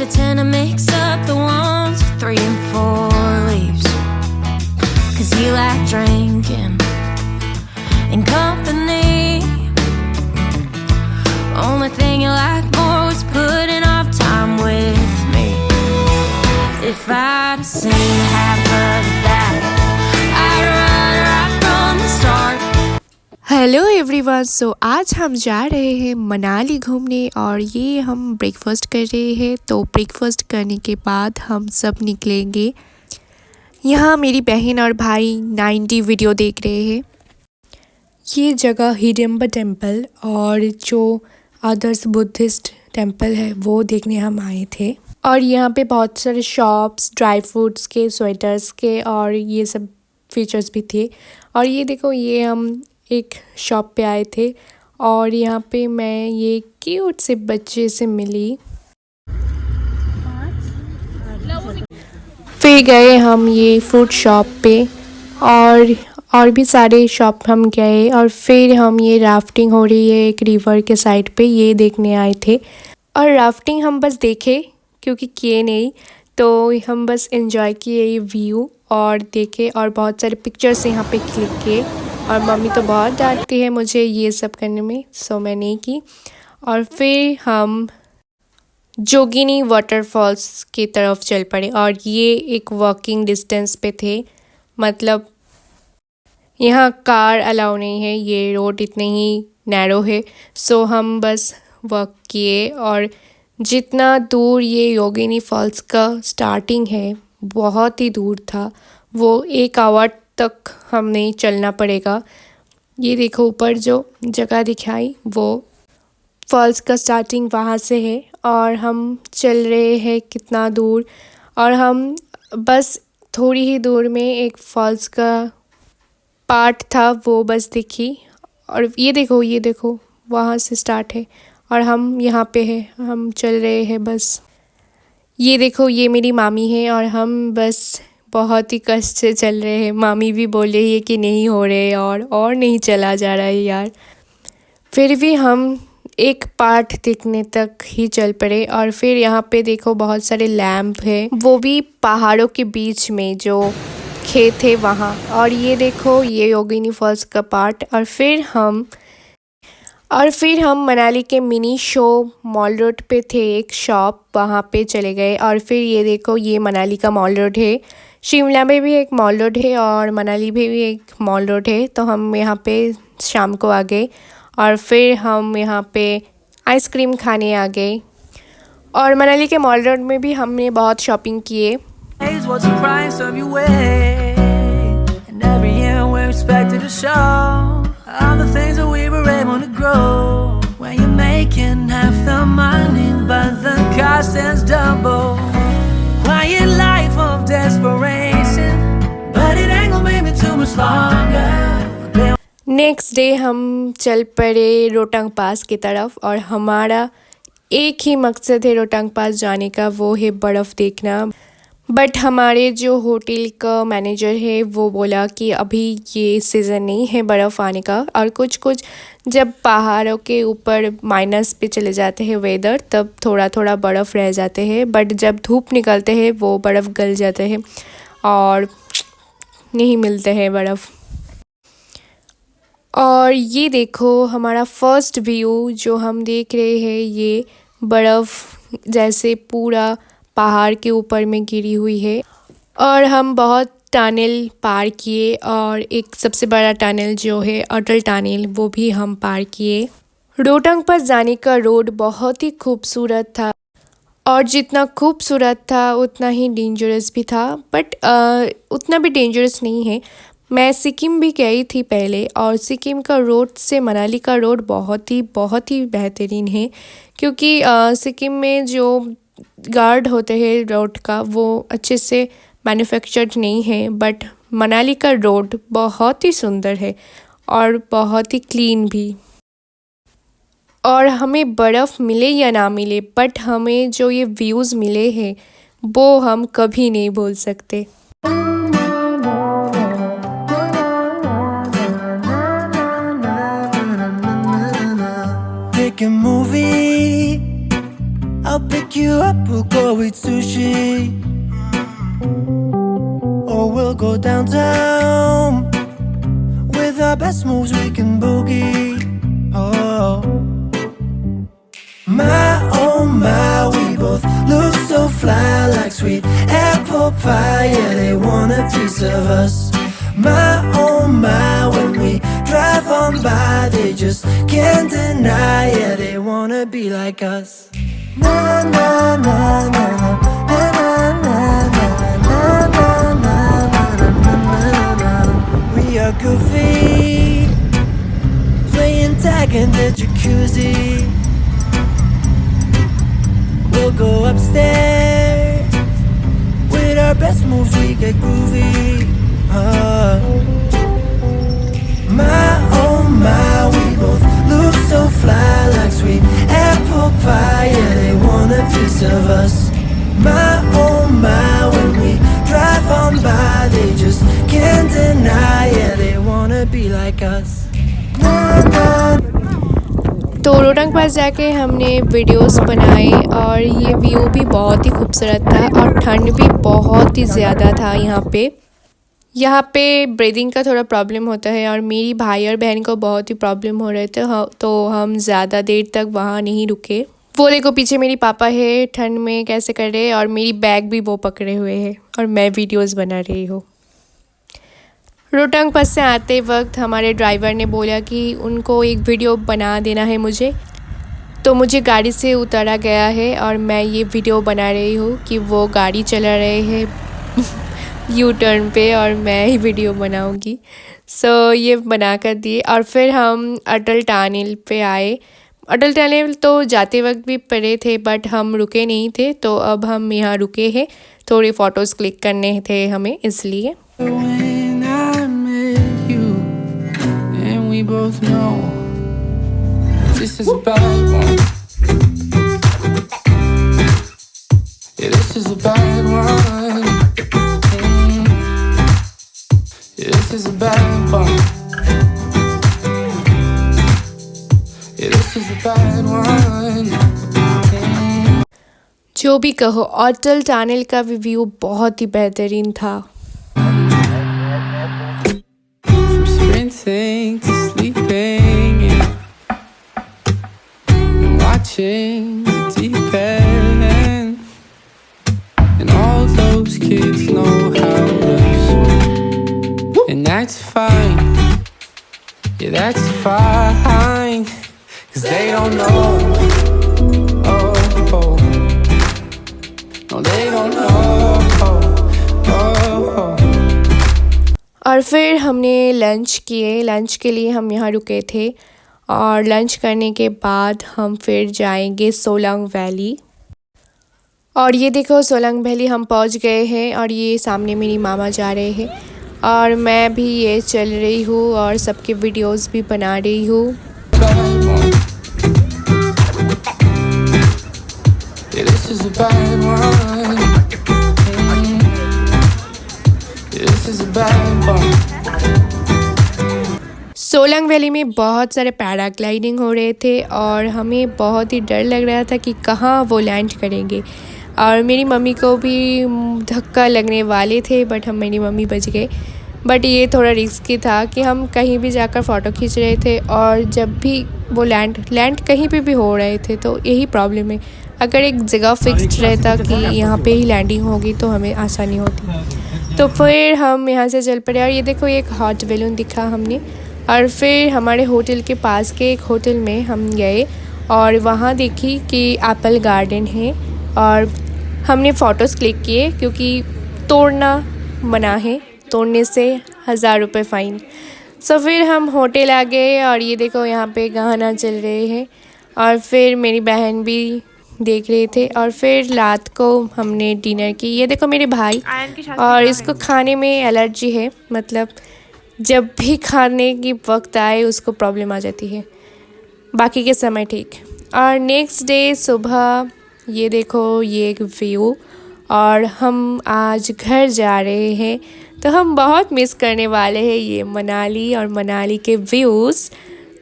I tend to mix up the ones 3 and 4 leaves. 'Cause you like drinking and company. Only thing you like more was putting off time with me. If I'd seen half of that, I'd run right from the start. Hello everyone. So आज हम जा रहे हैं मनाली घूमने और ये हम breakfast कर रहे हैं। तो ब्रेकफास्ट करने के बाद हम सब निकलेंगे। यहाँ मेरी बहन और भाई 90 वीडियो देख रहे हैं। ये जगह हिडिंबा टेम्पल और जो अदर्स बुद्धिस्ट टेम्पल है वो देखने हम आए थे। और यहाँ पे बहुत सारे शॉप्स, ड्राई फ्रूट्स के, स्वेटर्स के और ये सब फीचर्स भी थे। और ये देखो, ये हम एक शॉप पे आए थे और यहाँ पे मैं ये क्यूट से बच्चे से मिली। फिर गए हम ये फ्रूट शॉप पे और भी सारे शॉप हम गए और फिर हम ये राफ्टिंग हो रही है एक रिवर के साइड पे, ये देखने आए थे। और राफ्टिंग हम बस देखे क्योंकि किए नहीं, तो हम बस एंजॉय किए ये व्यू और देखे और बहुत सारे पिक्चर्स यहाँ पे क्लिक किए। और मम्मी तो बहुत डांटती है मुझे ये सब करने में, सो मैं नहीं की। और फिर हम जोगिनी वाटरफॉल्स की तरफ चल पड़े और ये एक वॉकिंग डिस्टेंस पे थे। मतलब यहाँ कार अलाउ नहीं है, ये रोड इतने ही नैरो है। सो हम बस वॉक किए और जितना दूर ये योगिनी फॉल्स का स्टार्टिंग है बहुत ही दूर था, वो 1 आवर तक हमें चलना पड़ेगा। ये देखो ऊपर जो जगह दिखाई वो फॉल्स का स्टार्टिंग वहाँ से है और हम चल रहे हैं कितना दूर। और हम बस थोड़ी ही दूर में एक फॉल्स का पार्ट था वो बस दिखी। और ये देखो वहाँ से स्टार्ट है और हम यहाँ पे हैं, हम चल रहे हैं बस। ये देखो, ये मेरी मामी है और हम बस बहुत ही कष्ट से चल रहे हैं। मामी भी बोल रही है कि नहीं हो रहे और नहीं चला जा रहा है यार। फिर भी हम एक पार्ट दिखने तक ही चल पड़े। और फिर यहाँ पे देखो बहुत सारे लैंप है, वो भी पहाड़ों के बीच में जो खेत है वहाँ। और ये देखो, ये योगिनी फॉल्स का पार्ट। और फिर हम मनाली के मिनी शो मॉल रोड पे थे एक शॉप, वहाँ पे चले गए। और फिर ये देखो, ये मनाली का मॉल रोड है। शिमला में भी एक मॉल रोड है और मनाली में भी एक मॉल रोड है। तो हम यहाँ पे शाम को आ गए और फिर हम यहाँ पे आइसक्रीम खाने आ गए। और मनाली के मॉल रोड में भी हमने बहुत शॉपिंग किए। All the things that we were able to grow. When you're making half the money, but the cost is double. Quiet life of desperation, but it ain't gonna make me too much longer. Next day हम चल पड़े रोहतांग पास की तरफ और हमारा एक ही मकसद है रोहतांग पास जाने का, वो है बर्फ़ देखना। बट हमारे जो होटल का मैनेजर है वो बोला कि अभी ये सीज़न नहीं है बर्फ़ आने का। और कुछ जब पहाड़ों के ऊपर माइनस पे चले जाते हैं वेदर, तब थोड़ा थोड़ा बर्फ़ रह जाते हैं। बट जब धूप निकलते हैं वो बर्फ़ गल जाते हैं और नहीं मिलते हैं बर्फ़। और ये देखो हमारा फर्स्ट व्यू जो हम देख रहे हैं, ये बर्फ़ जैसे पूरा पहाड़ के ऊपर में गिरी हुई है। और हम बहुत टनल पार किए और एक सबसे बड़ा टनल जो है अटल टनल, वो भी हम पार किए। रोहतांग पास जाने का रोड बहुत ही खूबसूरत था और जितना खूबसूरत था उतना ही डेंजरस भी था। बट उतना भी डेंजरस नहीं है। मैं सिक्किम भी गई थी पहले और सिक्किम का रोड से मनाली का रोड बहुत ही बेहतरीन है। क्योंकि सिक्किम में जो गार्ड होते हैं रोड का वो अच्छे से मैन्युफैक्चर्ड नहीं है। बट मनाली का रोड बहुत ही सुंदर है और बहुत ही क्लीन भी। और हमें बर्फ़ मिले या ना मिले, बट हमें जो ये व्यूज़ मिले हैं वो हम कभी नहीं भूल सकते। Pick a movie, I'll pick you up, we'll go eat sushi, or we'll go downtown. With our best moves we can boogie. Oh my, we both look so fly, like sweet apple pie. Yeah, they want a piece of us. My, when we drive on by, they just can't deny. Yeah, they wanna be like us. Na na na na na na na na na na na. We are goofy, playing tag in the jacuzzi. We'll go upstairs, with our best moves we get groovy. My, we both look so fly, like sweet apple pie. Yeah, they want a piece of us. My, when we drive on by, they just can't deny. Yeah, they wanna be like us. Na, na. तो रोहतांग पास जाके हमने videos बनाए और ये view भी बहुत ही खूबसूरत था और ठंड भी बहुत ही ज़्यादा था यहाँ पे ब्रीदिंग का थोड़ा प्रॉब्लम होता है और मेरी भाई और बहन को बहुत ही प्रॉब्लम हो रहे थे, तो हम ज़्यादा देर तक वहाँ नहीं रुके। वो देखो पीछे मेरी पापा है, ठंड में कैसे कर रहे हैं, और मेरी बैग भी वो पकड़े हुए हैं और मैं वीडियोस बना रही हूँ। रोहतांग पास से आते वक्त हमारे ड्राइवर ने बोला कि उनको एक वीडियो बना देना है मुझे, तो मुझे गाड़ी से उतारा गया है और मैं ये वीडियो बना रही हूँ कि वो गाड़ी चला रहे हैं यू टर्न पे और मैं ही वीडियो बनाऊँगी। सो ये बना कर दिए और फिर हम अटल टनल पे आए। अटल टनल तो जाते वक्त भी पड़े थे बट हम रुके नहीं थे, तो अब हम यहाँ रुके हैं, थोड़ी फ़ोटोज़ क्लिक करने थे हमें इसलिए। When I met you, and we both know this is a bad one. Yeah, this is a bad one. Yeah, this is a bad one. Yeah, this is a bad one. जो भी कहो, अटल tunnel का view बहुत ही बेहतरीन था। From sprinting to sleeping and watching the deep end, and all those kids know how to swim, and that's fine. Yeah, that's fine, 'cause they don't know. Oh, no, they don't know. और फिर हमने lunch किए। Lunch के लिए हम यहाँ रुके थे और लंच करने के बाद हम फिर जाएंगे सोलंग वैली। और ये देखो सोलंग वैली हम पहुँच गए हैं और ये सामने मेरी मामा जा रहे हैं और मैं भी ये चल रही हूँ और सबके वीडियोस भी बना रही हूँ। Yeah, this is a bad one. Yeah, this is a bad one. Solang valley में बहुत सारे पैराग्लाइडिंग हो रहे थे और हमें बहुत ही डर लग रहा था कि कहाँ वो लैंड करेंगे, और मेरी मम्मी को भी धक्का लगने वाले थे बट मेरी मम्मी बच गए। बट ये थोड़ा रिस्की था कि हम कहीं भी जाकर फ़ोटो खींच रहे थे और जब भी वो लैंड कहीं पे भी हो रहे थे, तो यही प्रॉब्लम है। अगर एक जगह फिक्स्ड रहता कि यहाँ पे ही लैंडिंग होगी तो हमें आसानी होती। तो फिर हम यहाँ से चल पड़े और ये देखो एक हॉट बैलून दिखा हमने, और फिर हमारे होटल के पास के एक होटल में हम गए और वहाँ देखी कि एप्पल गार्डन है और हमने फ़ोटोज़ क्लिक किए क्योंकि तोड़ना मना है, तोड़ने से 1000 रुपये फ़ाइन। सो फिर हम होटल आ गए और ये देखो यहाँ पे गाना चल रहे हैं और फिर मेरी बहन भी देख रहे थे और फिर रात को हमने डिनर की। ये देखो मेरे भाई, और इसको खाने में एलर्जी है, मतलब जब भी खाने की वक्त आए उसको प्रॉब्लम आ जाती है, बाकी के समय ठीक। और नेक्स्ट डे सुबह ये देखो ये एक व्यू, और हम आज घर जा रहे हैं तो हम बहुत मिस करने वाले हैं ये मनाली और मनाली के व्यूज़।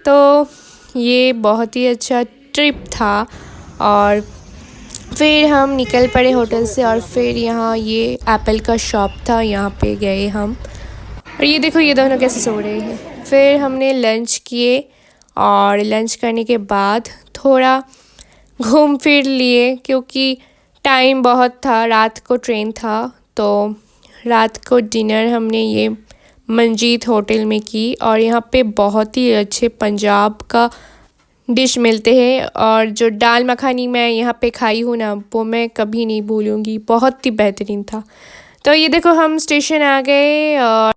तो ये बहुत ही अच्छा ट्रिप था और फिर हम निकल पड़े होटल से और फिर यहाँ ये एप्पल का शॉप था, यहाँ पे गए हम। और ये देखो ये दोनों कैसे सो रहे हैं। फिर हमने लंच किए और लंच करने के बाद थोड़ा घूम फिर लिए क्योंकि टाइम बहुत था, रात को ट्रेन था। तो रात को डिनर हमने ये मंजीत होटल में की और यहाँ पे बहुत ही अच्छे पंजाब का डिश मिलते हैं। और जो दाल मखानी मैं यहाँ पे खाई हूँ ना, वो मैं कभी नहीं भूलूँगी, बहुत ही बेहतरीन था। तो ये देखो हम स्टेशन आ गए और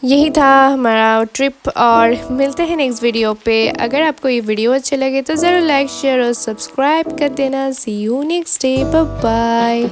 यही था हमारा ट्रिप। और मिलते हैं नेक्स्ट वीडियो पे। अगर आपको ये वीडियो अच्छा लगे तो ज़रूर लाइक शेयर और सब्सक्राइब कर देना। See you next day, bye bye.